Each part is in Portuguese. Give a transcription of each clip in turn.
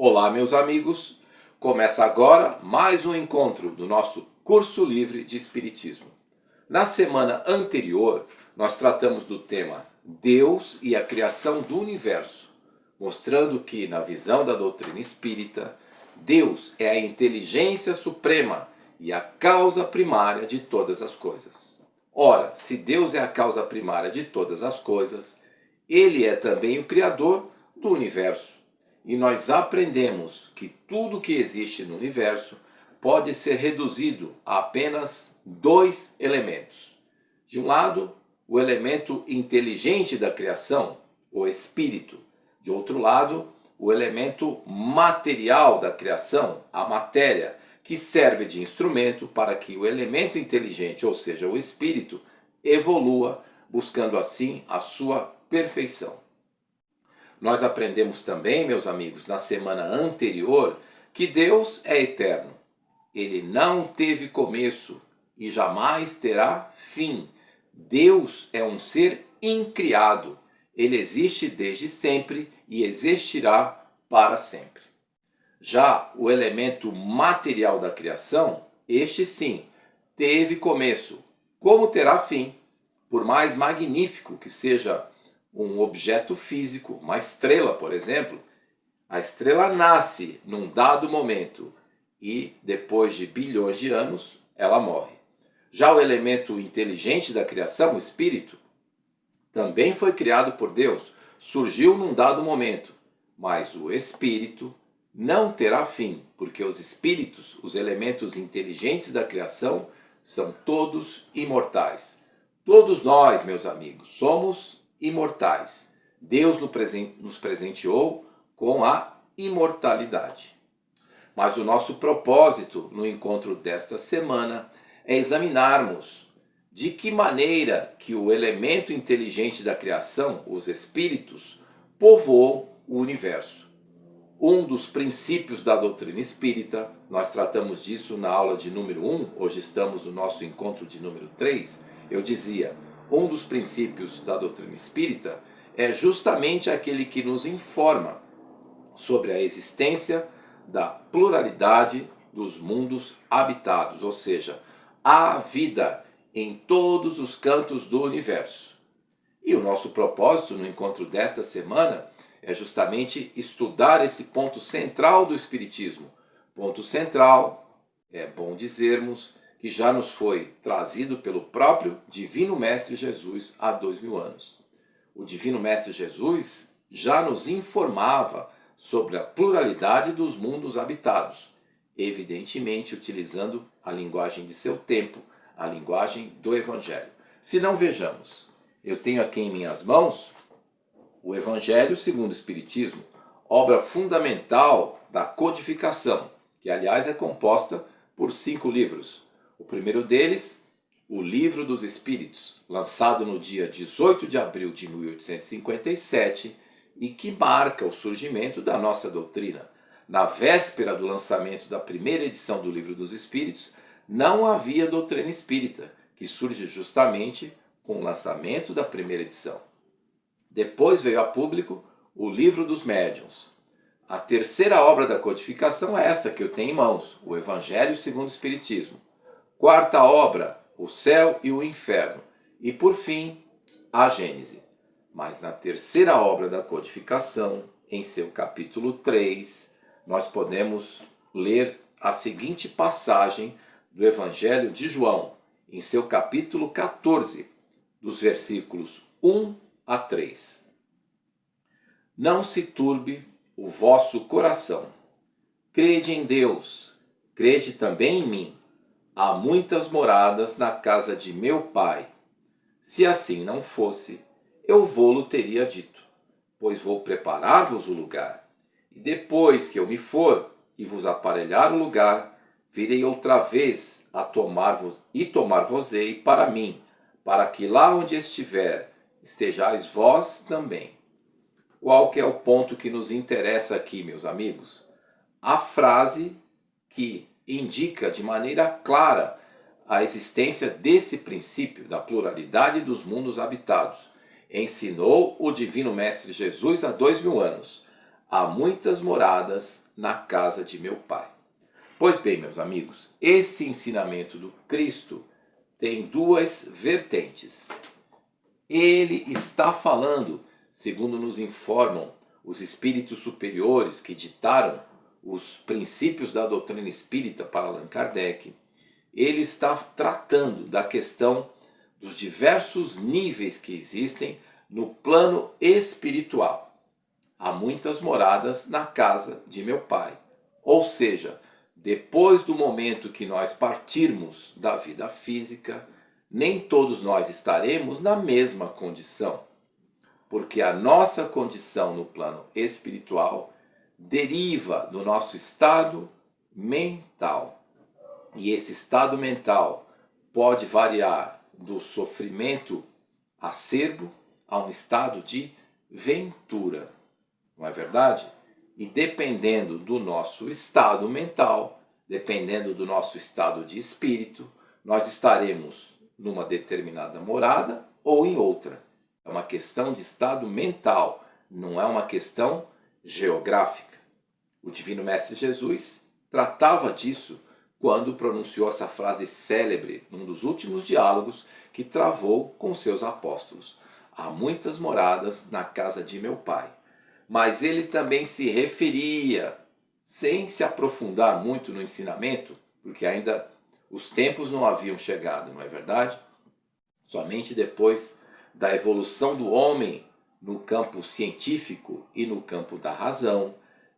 Olá, meus amigos! Começa agora mais um encontro do nosso curso livre de Espiritismo. Na semana anterior, nós tratamos do tema Deus e a criação do universo, mostrando que, na visão da doutrina espírita, Deus é a inteligência suprema e a causa primária de todas as coisas. Ora, se Deus é a causa primária de todas as coisas, Ele é também o Criador do universo. E nós aprendemos que tudo que existe no universo pode ser reduzido a apenas dois elementos. De um lado, o elemento inteligente da criação, o espírito. De outro lado, o elemento material da criação, a matéria, que serve de instrumento para que o elemento inteligente, ou seja, o espírito, evolua, buscando assim a sua perfeição. Nós aprendemos também, meus amigos, na semana anterior, que Deus é eterno. Ele não teve começo e jamais terá fim. Deus é um ser incriado. Ele existe desde sempre e existirá para sempre. Já o elemento material da criação, este sim, teve começo. Como terá fim? Por mais magnífico que seja um objeto físico, uma estrela, por exemplo, a estrela nasce num dado momento e depois de bilhões de anos ela morre. Já o elemento inteligente da criação, o espírito, também foi criado por Deus, surgiu num dado momento, mas o espírito não terá fim, porque os espíritos, os elementos inteligentes da criação, são todos imortais. Todos nós, meus amigos, somos imortais. Deus nos presenteou com a imortalidade. Mas o nosso propósito no encontro desta semana é examinarmos de que maneira que o elemento inteligente da criação, os espíritos, povoam o universo. Um dos princípios da doutrina espírita, nós tratamos disso na aula de número 1, hoje estamos no nosso encontro de número 3, eu dizia, um dos princípios da doutrina espírita é justamente aquele que nos informa sobre a existência da pluralidade dos mundos habitados, ou seja, há vida em todos os cantos do universo. E o nosso propósito no encontro desta semana é justamente estudar esse ponto central do Espiritismo. Ponto central, é bom dizermos, que já nos foi trazido pelo próprio Divino Mestre Jesus há 2000 anos. O Divino Mestre Jesus já nos informava sobre a pluralidade dos mundos habitados, evidentemente utilizando a linguagem de seu tempo, a linguagem do Evangelho. Se não, vejamos, eu tenho aqui em minhas mãos o Evangelho segundo o Espiritismo, obra fundamental da codificação, que aliás é composta por 5 livros. O primeiro deles, o Livro dos Espíritos, lançado no dia 18 de abril de 1857 e que marca o surgimento da nossa doutrina. Na véspera do lançamento da primeira edição do Livro dos Espíritos, não havia doutrina espírita, que surge justamente com o lançamento da primeira edição. Depois veio a público o Livro dos Médiuns. A terceira obra da codificação é essa que eu tenho em mãos, o Evangelho segundo o Espiritismo. Quarta obra, o Céu e o Inferno. E por fim, a Gênese. Mas na terceira obra da codificação, em seu capítulo 3, nós podemos ler a seguinte passagem do Evangelho de João, em seu capítulo 14, dos versículos 1 a 3. Não se turbe o vosso coração. Crede em Deus, crede também em mim. Há muitas moradas na casa de meu Pai. Se assim não fosse, eu vô-lo teria dito, pois vou preparar-vos o lugar. E depois que eu me for e vos aparelhar o lugar, virei outra vez a tomar-vos-ei para mim, para que lá onde estiver, estejais vós também. Qual que é o ponto que nos interessa aqui, meus amigos? A frase que indica de maneira clara a existência desse princípio da pluralidade dos mundos habitados. Ensinou o Divino Mestre Jesus há 2000 anos. há muitas moradas na casa de meu Pai. Pois bem, meus amigos, esse ensinamento do Cristo tem duas vertentes. Ele está falando, segundo nos informam os espíritos superiores que ditaram os princípios da doutrina espírita para Allan Kardec, ele está tratando da questão dos diversos níveis que existem no plano espiritual. Há muitas moradas na casa de meu Pai. Ou seja, depois do momento que nós partirmos da vida física, nem todos nós estaremos na mesma condição, porque a nossa condição no plano espiritual deriva do nosso estado mental. E esse estado mental pode variar do sofrimento acerbo a um estado de ventura, não é verdade? E dependendo do nosso estado mental, dependendo do nosso estado de espírito, nós estaremos numa determinada morada ou em outra. É uma questão de estado mental, não é uma questão geográfica. O Divino Mestre Jesus tratava disso quando pronunciou essa frase célebre num dos últimos diálogos que travou com seus apóstolos. Há muitas moradas na casa de meu Pai. Mas ele também se referia, sem se aprofundar muito no ensinamento, porque ainda os tempos não haviam chegado, não é verdade? Somente depois da evolução do homem no campo científico e no campo da razão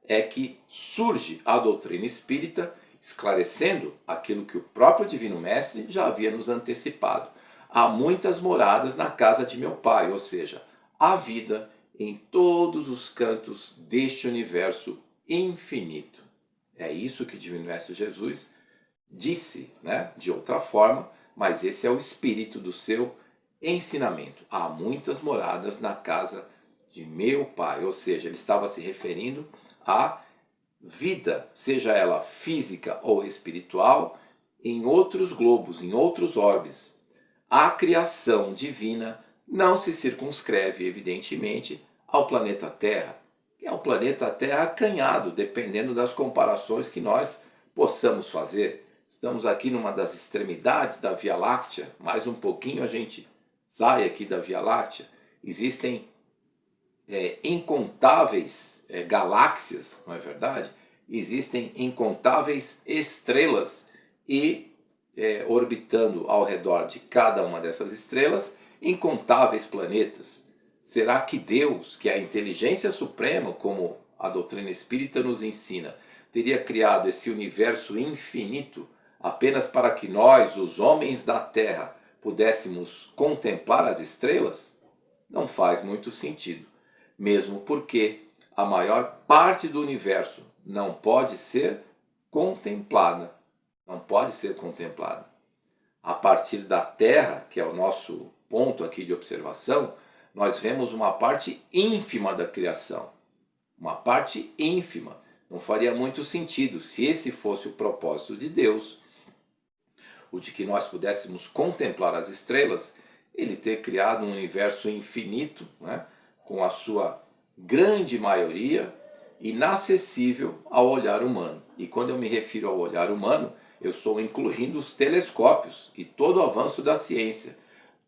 é que surge a doutrina espírita, esclarecendo aquilo que o próprio Divino Mestre já havia nos antecipado. Há muitas moradas na casa de meu Pai, ou seja, há vida em todos os cantos deste universo infinito. É isso que o Divino Mestre Jesus disse, né? De outra forma, mas esse é o espírito do seu ensinamento. Há muitas moradas na casa de meu Pai, ou seja, ele estava se referindo à vida, seja ela física ou espiritual, em outros globos, em outros orbes. A criação divina não se circunscreve, evidentemente, ao planeta Terra, que é um planeta Terra acanhado, dependendo das comparações que nós possamos fazer. Estamos aqui numa das extremidades da Via Láctea, mais um pouquinho a gente sai aqui da Via Láctea. Existem incontáveis galáxias, não é verdade? Existem incontáveis estrelas e orbitando ao redor de cada uma dessas estrelas, incontáveis planetas. Será que Deus, que é a inteligência suprema, como a doutrina espírita nos ensina, teria criado esse universo infinito apenas para que nós, os homens da Terra, pudéssemos contemplar as estrelas? Não faz muito sentido, mesmo porque a maior parte do universo não pode ser contemplada. Não pode ser contemplada. A partir da Terra, que é o nosso ponto aqui de observação, nós vemos uma parte ínfima da criação. Uma parte ínfima. Não faria muito sentido se esse fosse o propósito de Deus, o de que nós pudéssemos contemplar as estrelas, ele ter criado um universo infinito, né, com a sua grande maioria inacessível ao olhar humano. E quando eu me refiro ao olhar humano, eu estou incluindo os telescópios e todo o avanço da ciência.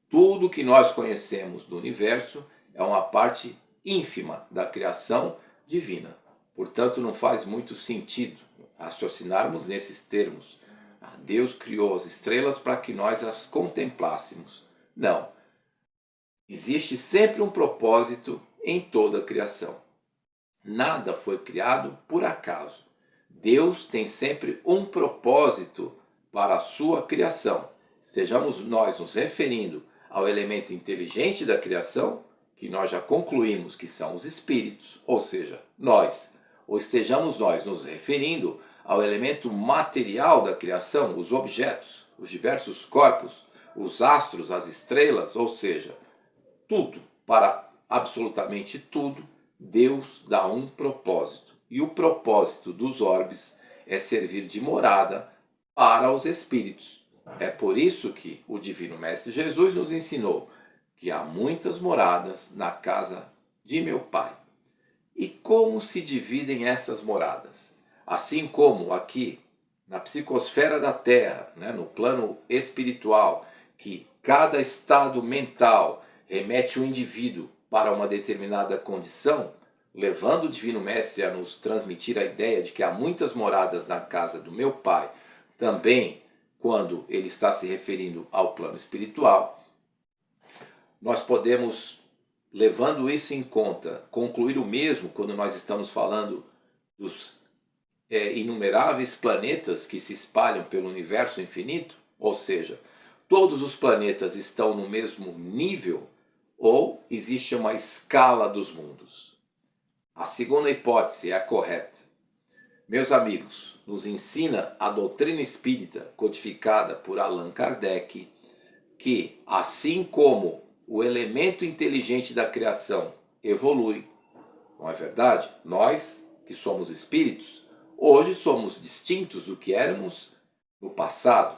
Tudo que nós conhecemos do universo é uma parte ínfima da criação divina. Portanto, não faz muito sentido raciocinarmos nesses termos. Deus criou as estrelas para que nós as contemplássemos. Não. Existe sempre um propósito em toda a criação. Nada foi criado por acaso. Deus tem sempre um propósito para a sua criação. Sejamos nós nos referindo ao elemento inteligente da criação, que nós já concluímos que são os espíritos, ou seja, nós, ou estejamos nós nos referindo ao elemento material da criação, os objetos, os diversos corpos, os astros, as estrelas, ou seja, tudo, para absolutamente tudo, Deus dá um propósito. E o propósito dos orbes é servir de morada para os espíritos. É por isso que o Divino Mestre Jesus nos ensinou que há muitas moradas na casa de meu Pai. E como se dividem essas moradas. Assim como aqui na psicosfera da Terra, no plano espiritual, que cada estado mental remete o indivíduo para uma determinada condição, levando o Divino Mestre a nos transmitir a ideia de que há muitas moradas na casa do meu Pai, também quando ele está se referindo ao plano espiritual, nós podemos, levando isso em conta, concluir o mesmo quando nós estamos falando dos inumeráveis planetas que se espalham pelo universo infinito, ou seja, todos os planetas estão no mesmo nível ou existe uma escala dos mundos. A segunda hipótese é a correta. Meus amigos, nos ensina a doutrina espírita codificada por Allan Kardec que, assim como o elemento inteligente da criação evolui, não é verdade? Nós, que somos espíritos, hoje somos distintos do que éramos no passado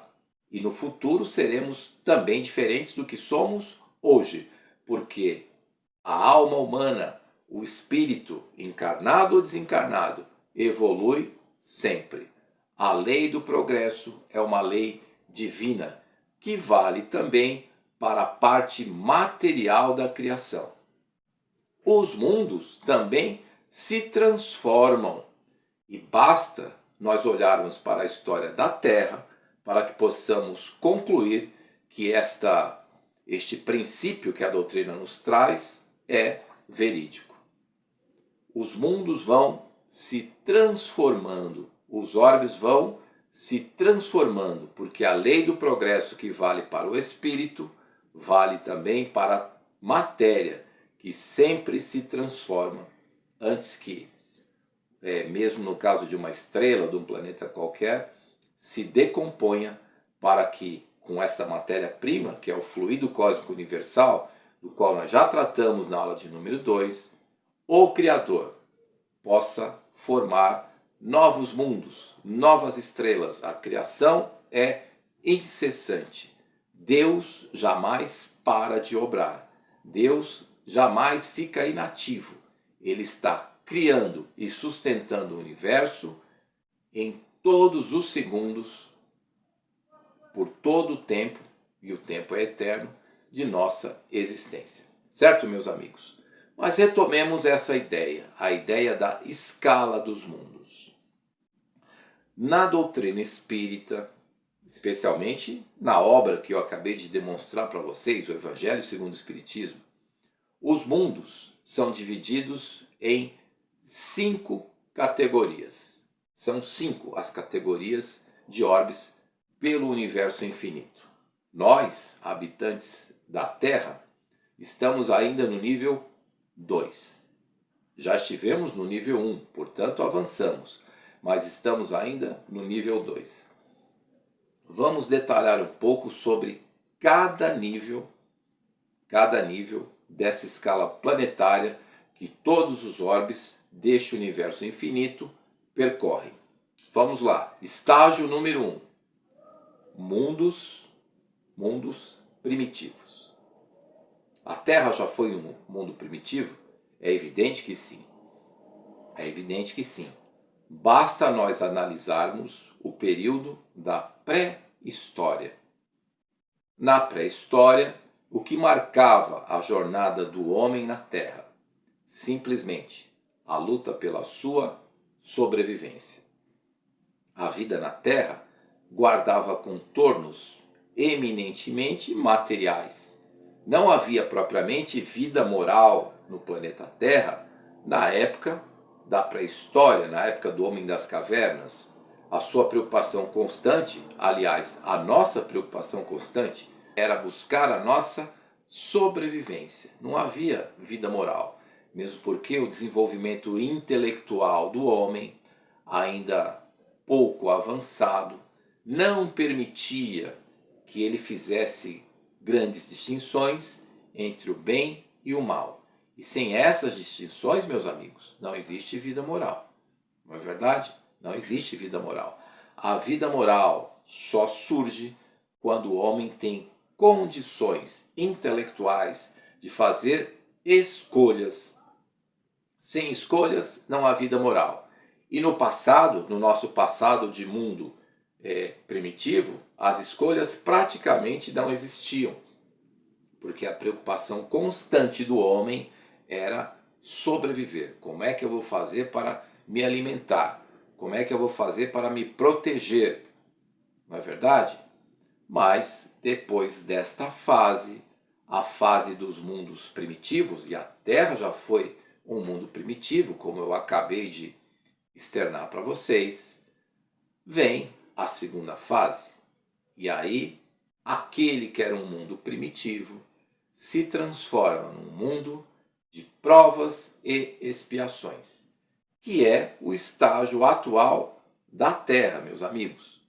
e no futuro seremos também diferentes do que somos hoje, porque a alma humana, o espírito, encarnado ou desencarnado, evolui sempre. A lei do progresso é uma lei divina que vale também para a parte material da criação. Os mundos também se transformam e basta nós olharmos para a história da Terra para que possamos concluir que este princípio que a doutrina nos traz é verídico. Os mundos vão se transformando, os orbes vão se transformando, porque a lei do progresso que vale para o espírito, vale também para a matéria, que sempre se transforma, antes que, mesmo no caso de uma estrela, de um planeta qualquer, se decomponha para que, com essa matéria-prima, que é o fluido cósmico universal, do qual nós já tratamos na aula de número 2, o Criador possa formar novos mundos, novas estrelas. A criação é incessante. Deus jamais para de obrar. Deus jamais fica inativo. Ele está criando e sustentando o universo em todos os segundos, por todo o tempo, e o tempo é eterno, de nossa existência. Certo, meus amigos? Mas retomemos essa ideia, a ideia da escala dos mundos. Na doutrina espírita, especialmente na obra que eu acabei de demonstrar para vocês, o Evangelho segundo o Espiritismo, os mundos são divididos em 5 categorias. São 5 as categorias de orbes pelo universo infinito. Nós, habitantes da Terra, estamos ainda no nível 2. Já estivemos no nível 1, portanto avançamos, mas estamos ainda no nível 2. Vamos detalhar um pouco sobre cada nível dessa escala planetária que todos os orbes deste universo infinito percorrem. Vamos lá. Estágio número 1. Mundos primitivos. A Terra já foi um mundo primitivo? É evidente que sim. É evidente que sim. Basta nós analisarmos o período da pré-história. Na pré-história, o que marcava a jornada do homem na Terra? Simplesmente a luta pela sua sobrevivência. A vida na Terra guardava contornos eminentemente materiais. Não havia propriamente vida moral no planeta Terra na época da pré-história, na época do homem das cavernas. A sua preocupação constante, aliás, a nossa preocupação constante, era buscar a nossa sobrevivência. Não havia vida moral, mesmo porque o desenvolvimento intelectual do homem, ainda pouco avançado, não permitia que ele fizesse grandes distinções entre o bem e o mal. E sem essas distinções, meus amigos, não existe vida moral. Não é verdade? Não existe vida moral. A vida moral só surge quando o homem tem condições intelectuais de fazer escolhas Sem escolhas não há vida moral. E no passado, no nosso passado de mundo primitivo, as escolhas praticamente não existiam, porque a preocupação constante do homem era sobreviver. Como é que eu vou fazer para me alimentar? Como é que eu vou fazer para me proteger? Não é verdade? Mas depois desta fase, a fase dos mundos primitivos, e a Terra já foi um mundo primitivo, como eu acabei de externar para vocês, vem a segunda fase. E aí, aquele que era um mundo primitivo se transforma num mundo de provas e expiações, que é o estágio atual da Terra, meus amigos.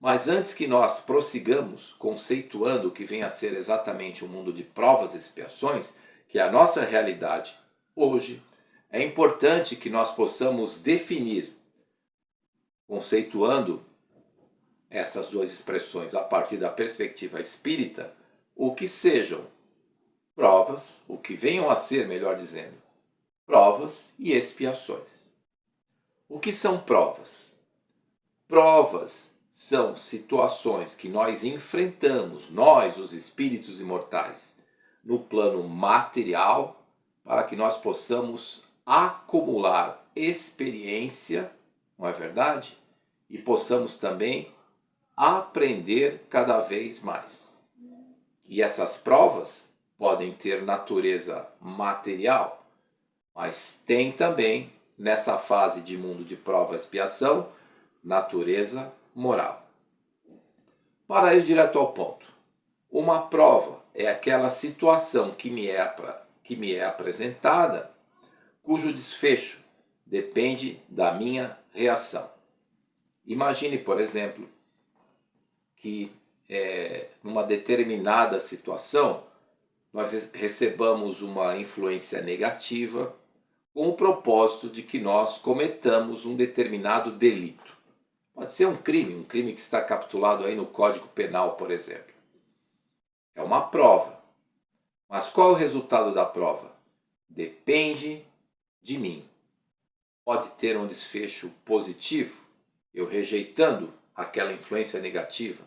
Mas antes que nós prossigamos conceituando o que vem a ser exatamente o mundo de provas e expiações, que é a nossa realidade hoje, é importante que nós possamos definir, conceituando essas duas expressões a partir da perspectiva espírita, o que sejam provas, o que venham a ser, melhor dizendo, provas e expiações. O que são provas? Provas são situações que nós enfrentamos, nós, os espíritos imortais, no plano material, para que nós possamos acumular experiência, não é verdade? E possamos também aprender cada vez mais. E essas provas podem ter natureza material, mas tem também, nessa fase de mundo de prova e expiação, natureza moral. Para ir direto ao ponto, uma prova é aquela situação que me é apresentada, cujo desfecho depende da minha reação. Imagine, por exemplo, que numa determinada situação nós recebamos uma influência negativa com o propósito de que nós cometamos um determinado delito. Pode ser um crime que está capitulado aí no Código Penal, por exemplo. É uma prova. Mas qual é o resultado da prova? Depende de mim. Pode ter um desfecho positivo, eu rejeitando aquela influência negativa,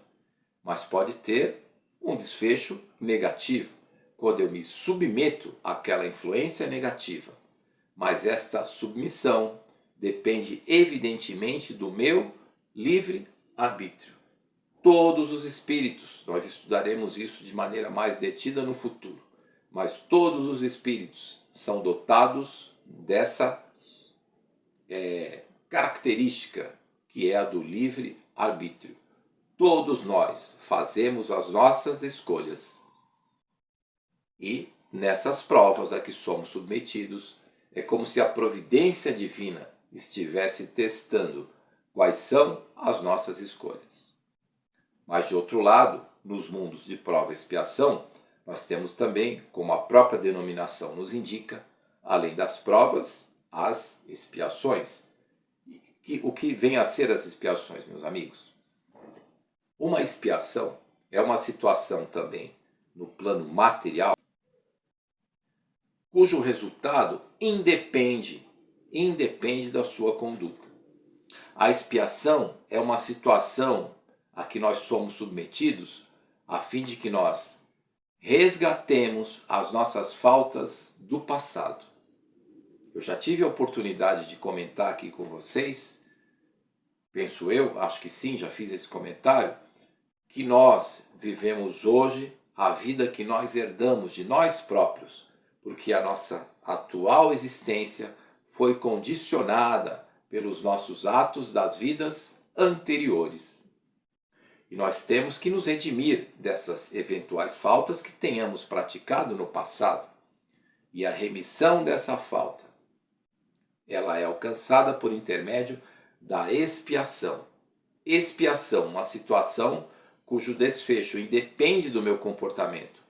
mas pode ter um desfecho negativo, quando eu me submeto àquela influência negativa. Mas esta submissão depende evidentemente do meu livre arbítrio. Todos os espíritos, nós estudaremos isso de maneira mais detida no futuro, mas todos os espíritos são dotados dessa característica que é a do livre arbítrio. Todos nós fazemos as nossas escolhas. E nessas provas a que somos submetidos, é como se a providência divina estivesse testando quais são as nossas escolhas. Mas de outro lado, nos mundos de prova e expiação, nós temos também, como a própria denominação nos indica, além das provas, as expiações. O que vem a ser as expiações, meus amigos? Uma expiação é uma situação também no plano material, cujo resultado independe da sua conduta. A expiação é uma situação a que nós somos submetidos a fim de que nós resgatemos as nossas faltas do passado. Eu já tive a oportunidade de comentar aqui com vocês, penso eu, acho que sim, já fiz esse comentário, que nós vivemos hoje a vida que nós herdamos de nós próprios, porque a nossa atual existência foi condicionada pelos nossos atos das vidas anteriores. E nós temos que nos redimir dessas eventuais faltas que tenhamos praticado no passado. E a remissão dessa falta, ela é alcançada por intermédio da expiação. Expiação, uma situação cujo desfecho independe do meu comportamento.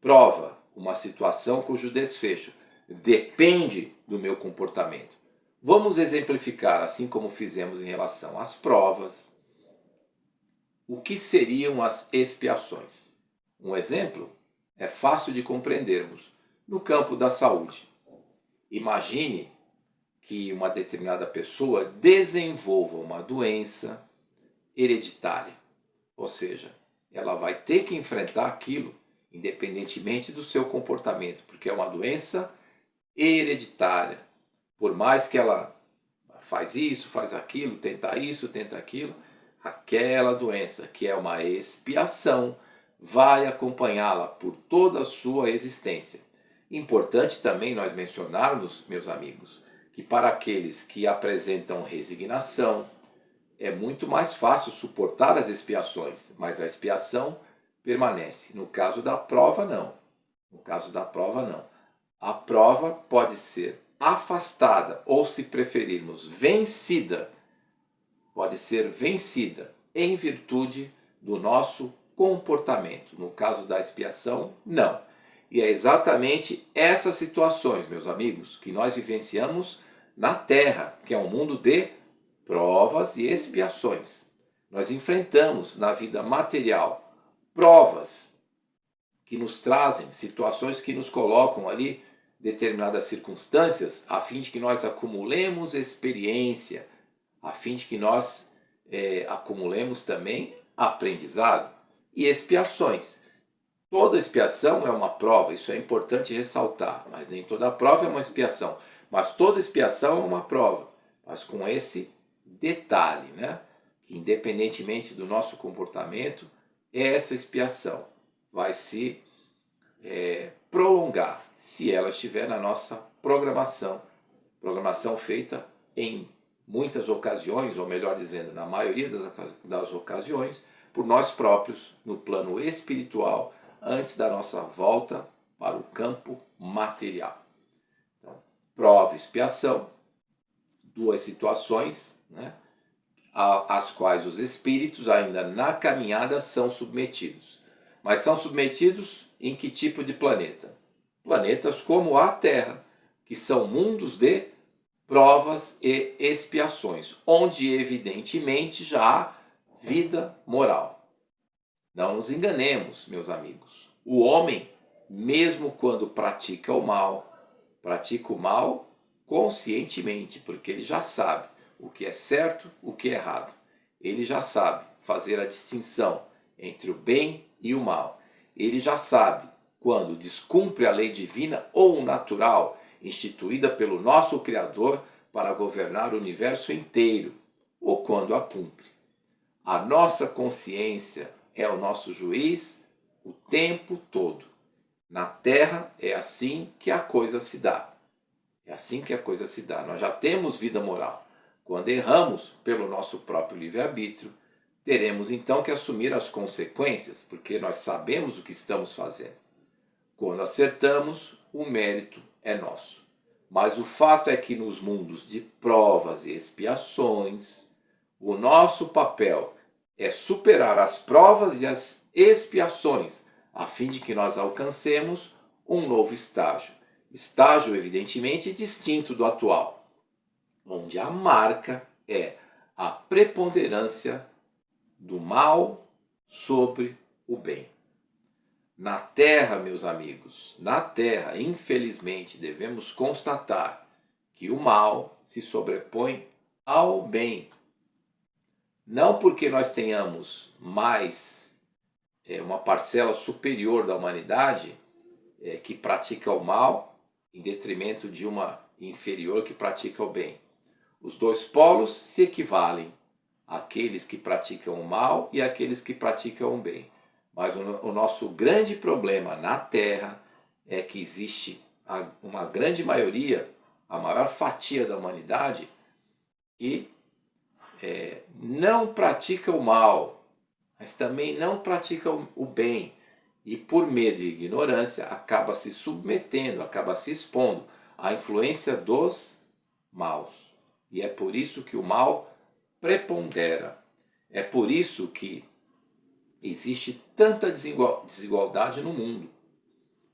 Prova, uma situação cujo desfecho depende do meu comportamento. Vamos exemplificar, assim como fizemos em relação às provas, o que seriam as expiações. Um exemplo é fácil de compreendermos no campo da saúde. Imagine que uma determinada pessoa desenvolva uma doença hereditária. Ou seja, ela vai ter que enfrentar aquilo independentemente do seu comportamento, porque é uma doença hereditária. Por mais que ela faz isso, faz aquilo, tenta isso, tenta aquilo, aquela doença, que é uma expiação, vai acompanhá-la por toda a sua existência. Importante também nós mencionarmos, meus amigos, que para aqueles que apresentam resignação, é muito mais fácil suportar as expiações, mas a expiação permanece. No caso da prova, não. No caso da prova, não. A prova pode ser afastada, ou se preferirmos, vencida, pode ser vencida em virtude do nosso comportamento. No caso da expiação, não. E é exatamente essas situações, meus amigos, que nós vivenciamos na Terra, que é um mundo de provas e expiações. Nós enfrentamos na vida material provas que nos trazem situações que nos colocam ali determinadas circunstâncias a fim de que nós acumulemos experiência, a fim de que nós acumulemos também aprendizado e expiações. Toda expiação é uma prova, isso é importante ressaltar, mas nem toda prova é uma expiação. Mas toda expiação é uma prova, mas com esse detalhe, né? Que independentemente do nosso comportamento, essa expiação vai se prolongar se ela estiver na nossa programação feita em muitas ocasiões, ou melhor dizendo, na maioria das ocasiões, por nós próprios no plano espiritual, antes da nossa volta para o campo material. Então, prova e expiação, duas situações, né, às quais os espíritos ainda na caminhada são submetidos. Mas são submetidos em que tipo de planeta? Planetas como a Terra, que são mundos de provas e expiações, onde evidentemente já há vida moral. Não nos enganemos, meus amigos. O homem, mesmo quando pratica o mal conscientemente, porque ele já sabe o que é certo, o que é errado. Ele já sabe fazer a distinção entre o bem e o mal. Ele já sabe quando descumpre a lei divina ou natural instituída pelo nosso Criador para governar o universo inteiro, ou quando a cumpre. A nossa consciência é o nosso juiz o tempo todo. Na Terra é assim que a coisa se dá. É assim que a coisa se dá. Nós já temos vida moral. Quando erramos pelo nosso próprio livre-arbítrio, teremos então que assumir as consequências, porque nós sabemos o que estamos fazendo. Quando acertamos, o mérito é nosso. Mas o fato é que nos mundos de provas e expiações, o nosso papel é superar as provas e as expiações, a fim de que nós alcancemos um novo estágio. Estágio, evidentemente, distinto do atual, onde a marca é a preponderância do mal sobre o bem. Na Terra, meus amigos, na Terra, infelizmente, devemos constatar que o mal se sobrepõe ao bem. Não porque nós tenhamos mais uma parcela superior da humanidade que pratica o mal em detrimento de uma inferior que pratica o bem. Os dois polos se equivalem, aqueles que praticam o mal e aqueles que praticam o bem. Mas o nosso grande problema na Terra é que existe uma grande maioria, a maior fatia da humanidade, que não pratica o mal, mas também não pratica o bem. E por medo e ignorância acaba se submetendo, acaba se expondo à influência dos maus. E é por isso que o mal prepondera. É por isso que existe tanta desigualdade no mundo.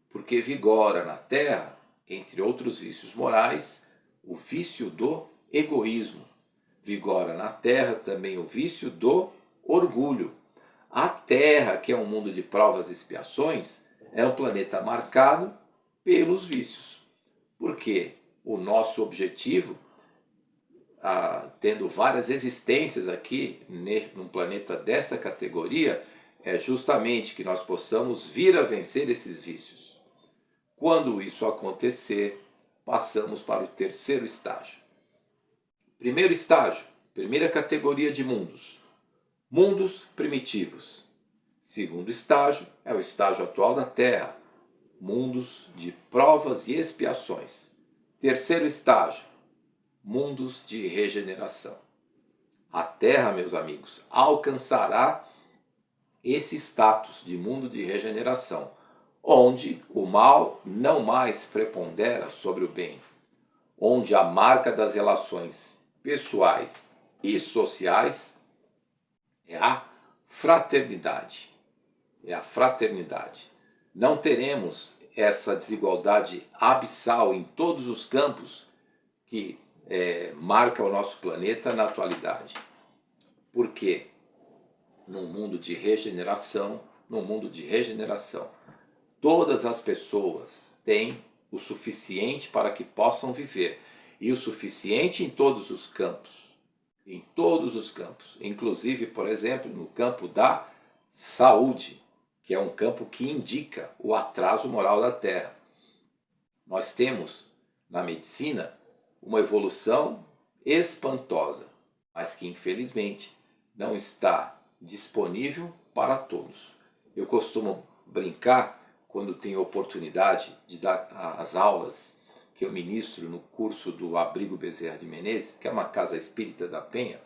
Porque vigora na Terra, entre outros vícios morais, o vício do egoísmo. Vigora na Terra também o vício do orgulho. A Terra, que é um mundo de provas e expiações, é um planeta marcado pelos vícios. Porque o nosso objetivo tendo várias existências aqui num planeta dessa categoria, é justamente que nós possamos vir a vencer esses vícios. Quando isso acontecer, passamos para o terceiro estágio. Primeiro estágio, primeira categoria de mundos, mundos primitivos. Segundo estágio é o estágio atual da Terra, mundos de provas e expiações. Terceiro estágio, mundos de regeneração. A Terra, meus amigos, alcançará esse status de mundo de regeneração, onde o mal não mais prepondera sobre o bem, onde a marca das relações pessoais e sociais é a fraternidade. É a fraternidade. Não teremos essa desigualdade abissal em todos os campos que marca o nosso planeta na atualidade. Porque num mundo de regeneração, todas as pessoas têm o suficiente para que possam viver, e o suficiente em todos os campos, inclusive, por exemplo, no campo da saúde, que é um campo que indica o atraso moral da Terra. Nós temos na medicina uma evolução espantosa, mas que infelizmente não está disponível para todos. Eu costumo brincar quando tenho oportunidade de dar as aulas que eu ministro no curso do Abrigo Bezerra de Menezes, que é uma casa espírita da Penha,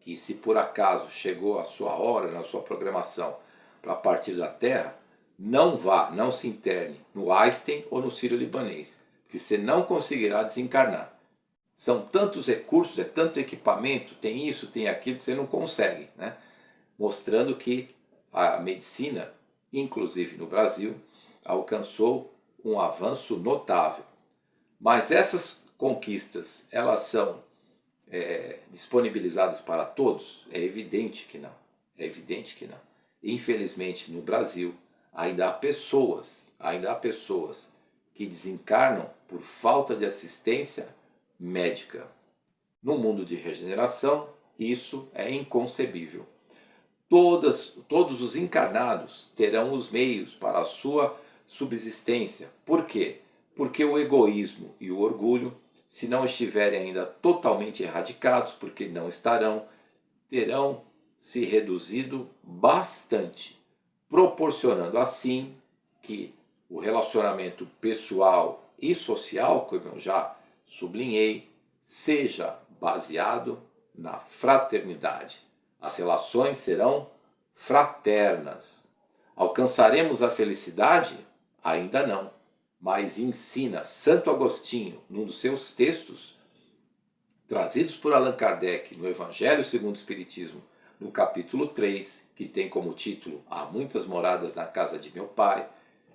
que se por acaso chegou a sua hora na sua programação para partir da Terra, não se interne no Einstein ou no Sírio-Libanês, porque você não conseguirá desencarnar. São tantos recursos, é tanto equipamento, tem isso, tem aquilo, que você não consegue, né? Mostrando que a medicina, inclusive no Brasil, alcançou um avanço notável. Mas essas conquistas, elas são disponibilizadas para todos? É evidente que não. Infelizmente, no Brasil, ainda há pessoas que desencarnam por falta de assistência médica. No mundo de regeneração, isso é inconcebível. Todos os encarnados terão os meios para a sua subsistência. Por quê? Porque o egoísmo e o orgulho, se não estiverem ainda totalmente erradicados, porque não estarão, terão se reduzido bastante, proporcionando assim que o relacionamento pessoal e social, como eu já sublinhei, seja baseado na fraternidade. As relações serão fraternas. Alcançaremos a felicidade? Ainda não. Mas ensina Santo Agostinho, num dos seus textos, trazidos por Allan Kardec no Evangelho segundo o Espiritismo, no capítulo 3, que tem como título Há muitas moradas na casa de meu Pai,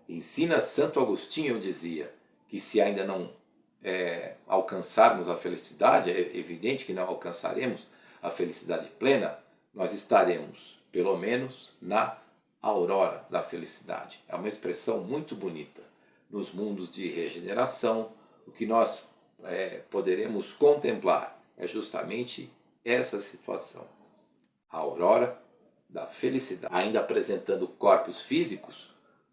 ensina Santo Agostinho, dizia, que se ainda não alcançarmos a felicidade, é evidente que não alcançaremos a felicidade plena, nós estaremos, pelo menos, na aurora da felicidade. É uma expressão muito bonita. Nos mundos de regeneração, o que nós poderemos contemplar é justamente essa situação. A aurora da felicidade, ainda apresentando corpos físicos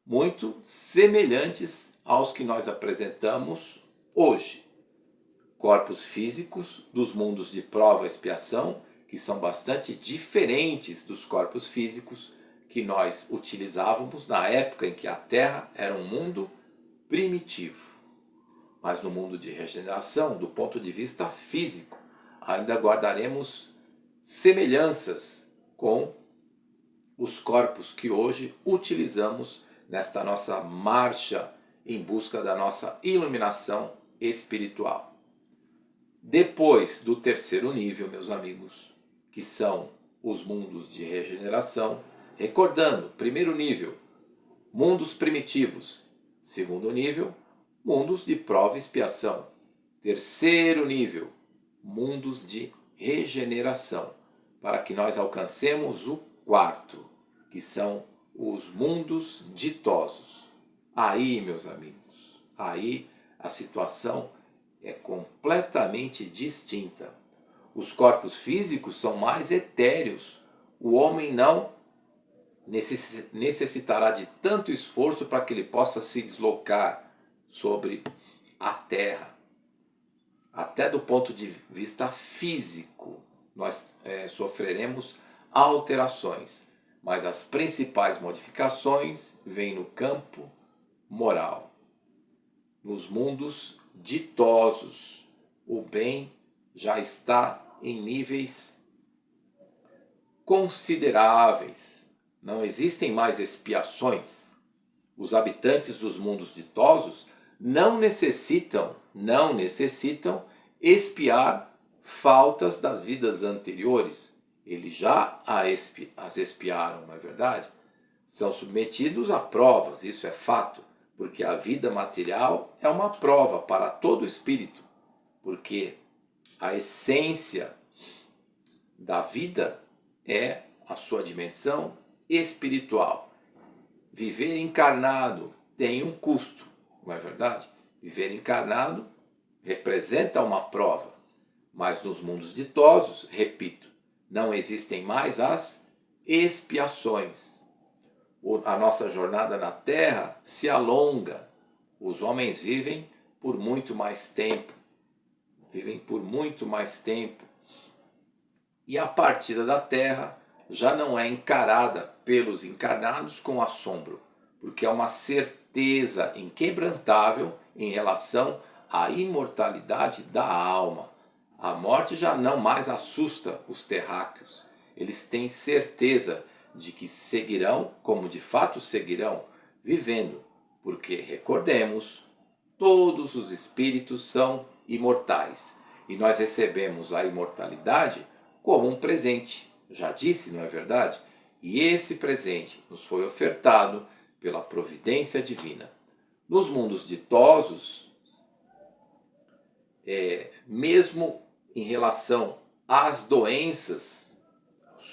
muito semelhantes aos que nós apresentamos hoje. Corpos físicos dos mundos de prova e expiação, que são bastante diferentes dos corpos físicos que nós utilizávamos na época em que a Terra era um mundo primitivo. Mas no mundo de regeneração, do ponto de vista físico, ainda guardaremos semelhanças com os corpos que hoje utilizamos nesta nossa marcha em busca da nossa iluminação espiritual. Depois do terceiro nível, meus amigos, que são os mundos de regeneração, recordando, primeiro nível, mundos primitivos. Segundo nível, mundos de prova e expiação. Terceiro nível, mundos de regeneração, para que nós alcancemos o quarto, que são os mundos ditosos. Aí, meus amigos, aí a situação é completamente distinta. Os corpos físicos são mais etéreos. O homem não necessitará de tanto esforço para que ele possa se deslocar sobre a terra. Até do ponto de vista físico, nós sofreremos alterações, mas as principais modificações vêm no campo moral. Nos mundos ditosos, o bem já está em níveis consideráveis. Não existem mais expiações. Os habitantes dos mundos ditosos não necessitam expiar faltas das vidas anteriores. Eles já as expiaram, não é verdade? São submetidos a provas, isso é fato, porque a vida material é uma prova para todo espírito, porque a essência da vida é a sua dimensão espiritual. Viver encarnado tem um custo, não é verdade? Viver encarnado representa uma prova, mas nos mundos ditosos, repito, não existem mais as expiações. A nossa jornada na Terra se alonga. Os homens vivem por muito mais tempo. E a partida da Terra já não é encarada pelos encarnados com assombro, porque é uma certeza inquebrantável em relação à imortalidade da alma. A morte já não mais assusta os terráqueos. Eles têm certeza de que seguirão, como de fato seguirão, vivendo, porque, recordemos, todos os espíritos são imortais e nós recebemos a imortalidade como um presente. Já disse, não é verdade? E esse presente nos foi ofertado pela providência divina. Nos mundos ditosos, mesmo em relação às doenças,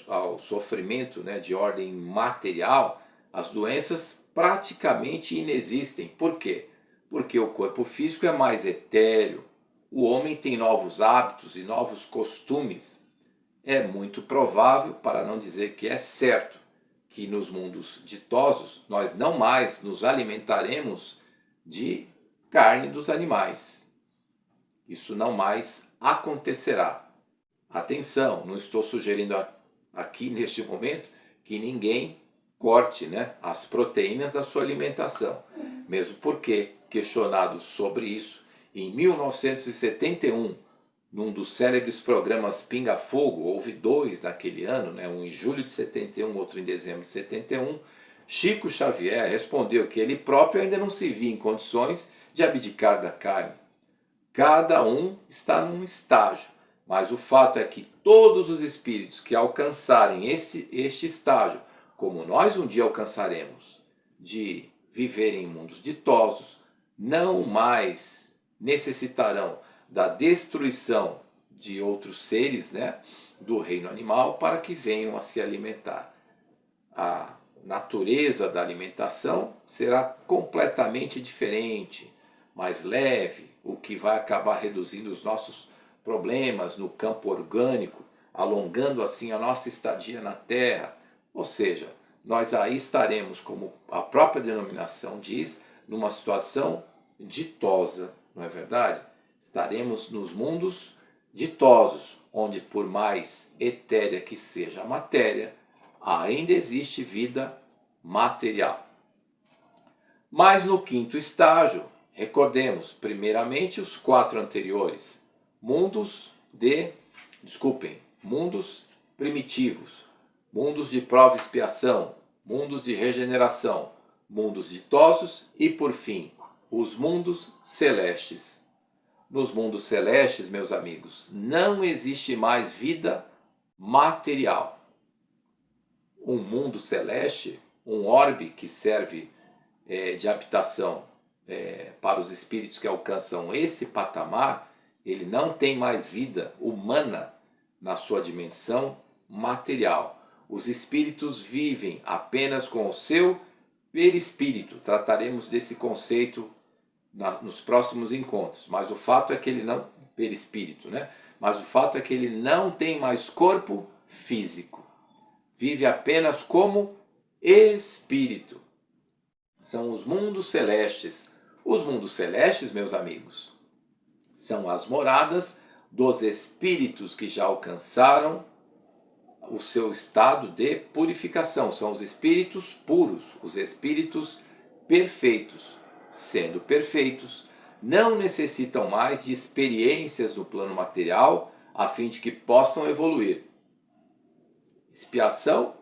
ao sofrimento, de ordem material, as doenças praticamente inexistem. Por quê? Porque o corpo físico é mais etéreo, o homem tem novos hábitos e novos costumes. É muito provável, para não dizer que é certo, que nos mundos ditosos nós não mais nos alimentaremos de carne dos animais. Isso não mais acontecerá. Atenção, não estou sugerindo aqui neste momento que ninguém corte as proteínas da sua alimentação. Mesmo porque, questionado sobre isso, em 1971, num dos célebres programas Pinga Fogo, houve dois naquele ano, um em julho de 71, outro em dezembro de 71, Chico Xavier respondeu que ele próprio ainda não se via em condições de abdicar da carne. Cada um está num estágio, mas o fato é que todos os espíritos que alcançarem este estágio, como nós um dia alcançaremos, de viver em mundos ditosos, não mais necessitarão da destruição de outros seres do reino animal para que venham a se alimentar. A natureza da alimentação será completamente diferente, mais leve, o que vai acabar reduzindo os nossos problemas no campo orgânico, alongando assim a nossa estadia na Terra. Ou seja, nós aí estaremos, como a própria denominação diz, numa situação ditosa, não é verdade? Estaremos nos mundos ditosos, onde por mais etérea que seja a matéria, ainda existe vida material. Mas no quinto estágio, recordemos, primeiramente os 4 anteriores, mundos primitivos, mundos de prova e expiação, mundos de regeneração, mundos ditosos e, por fim, os mundos celestes. Nos mundos celestes, meus amigos, não existe mais vida material. Um mundo celeste, um orbe que serve de habitação para os espíritos que alcançam esse patamar, ele não tem mais vida humana na sua dimensão material. Os espíritos vivem apenas com o seu perispírito. Trataremos desse conceito nos próximos encontros, mas o fato é que ele não, perispírito, né? Mas o fato é que ele não tem mais corpo físico. Vive apenas como espírito. São os mundos celestes. Os mundos celestes, meus amigos, são as moradas dos espíritos que já alcançaram o seu estado de purificação. São os espíritos puros, os espíritos perfeitos. Sendo perfeitos, não necessitam mais de experiências no plano material a fim de que possam evoluir. Expiação,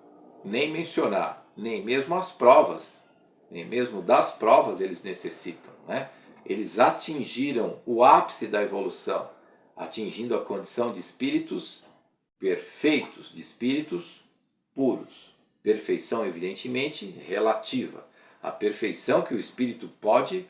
nem mencionar, nem mesmo as provas, nem mesmo das provas eles necessitam, né? Eles atingiram o ápice da evolução, atingindo a condição de espíritos perfeitos, de espíritos puros. Perfeição, evidentemente, relativa. A perfeição que o espírito pode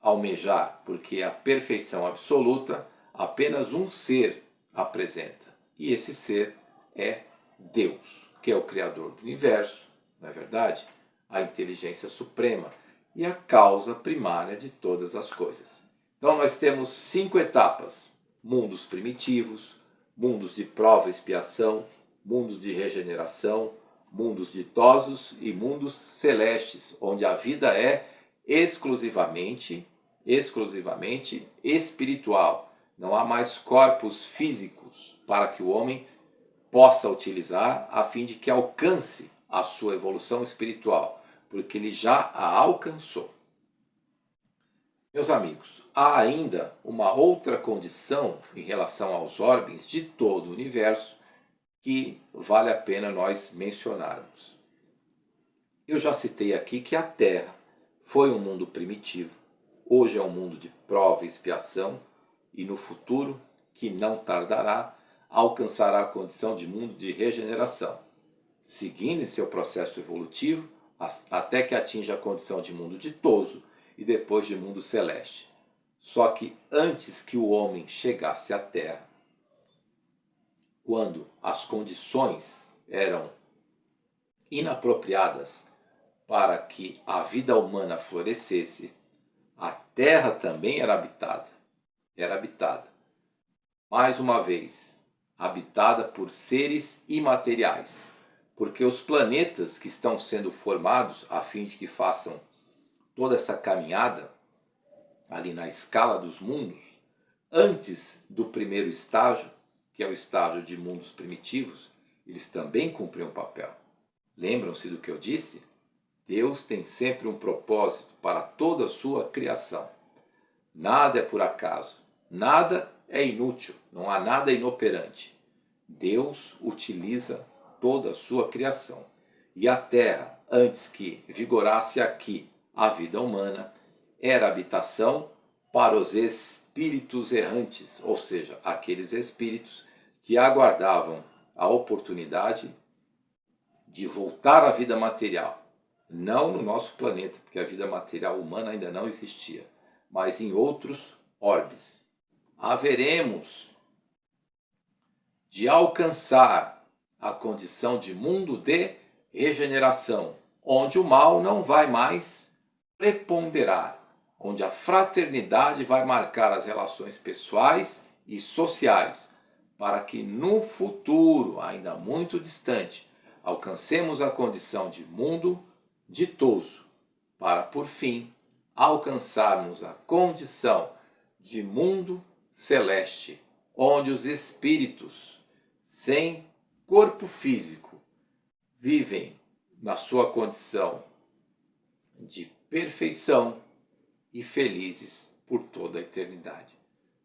almejar, porque a perfeição absoluta apenas um ser apresenta. E esse ser é Deus, que é o Criador do universo, não é verdade? A inteligência suprema e a causa primária de todas as coisas. Então nós temos 5 etapas: mundos primitivos, mundos de prova e expiação, mundos de regeneração, mundos ditosos e mundos celestes, onde a vida é exclusivamente espiritual. Não há mais corpos físicos para que o homem possa utilizar a fim de que alcance a sua evolução espiritual, porque ele já a alcançou. Meus amigos, há ainda uma outra condição em relação aos orbes de todo o universo que vale a pena nós mencionarmos. Eu já citei aqui que a Terra foi um mundo primitivo, hoje é um mundo de prova e expiação, e no futuro, que não tardará, alcançará a condição de mundo de regeneração, seguindo em seu processo evolutivo até que atinja a condição de mundo ditoso e depois de mundo celeste. Só que antes que o homem chegasse à Terra, quando as condições eram inapropriadas para que a vida humana florescesse, a Terra também era habitada. Era habitada. Mais uma vez, habitada por seres imateriais. Porque os planetas que estão sendo formados a fim de que façam toda essa caminhada ali na escala dos mundos, antes do primeiro estágio, que é o estágio de mundos primitivos, eles também cumprem um papel. Lembram-se do que eu disse? Deus tem sempre um propósito para toda a sua criação. Nada é por acaso, nada é inútil, não há nada inoperante. Deus utiliza toda a sua criação. E a Terra, antes que vigorasse aqui a vida humana, era habitação para os espíritos errantes, ou seja, aqueles espíritos que aguardavam a oportunidade de voltar à vida material. Não no nosso planeta, porque a vida material humana ainda não existia, mas em outros orbes. Haveremos de alcançar a condição de mundo de regeneração, onde o mal não vai mais preponderar, onde a fraternidade vai marcar as relações pessoais e sociais, para que no futuro, ainda muito distante, alcancemos a condição de mundo ditoso, para por fim alcançarmos a condição de mundo celeste, onde os espíritos sem corpo físico vivem na sua condição de perfeição e felizes por toda a eternidade.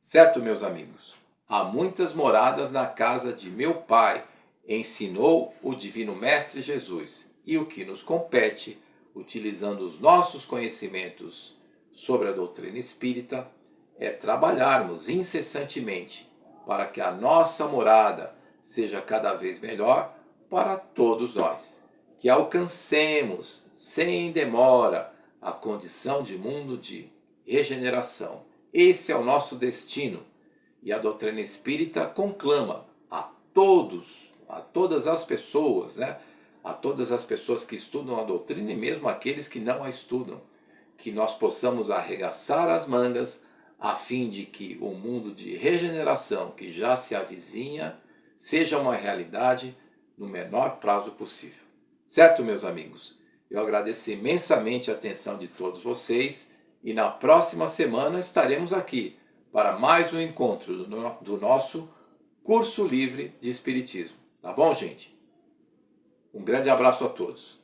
Certo, meus amigos? Há muitas moradas na casa de meu Pai, ensinou o Divino Mestre Jesus, e o que nos compete, utilizando os nossos conhecimentos sobre a doutrina espírita, é trabalharmos incessantemente para que a nossa morada seja cada vez melhor para todos nós, que alcancemos sem demora a condição de mundo de regeneração. Esse é o nosso destino, e a doutrina espírita conclama a todas as pessoas, né? A todas as pessoas que estudam a doutrina e mesmo aqueles que não a estudam, que nós possamos arregaçar as mangas a fim de que o mundo de regeneração que já se avizinha seja uma realidade no menor prazo possível. Certo, meus amigos? Eu agradeço imensamente a atenção de todos vocês e na próxima semana estaremos aqui para mais um encontro do nosso curso livre de Espiritismo. Tá bom, gente? Um grande abraço a todos.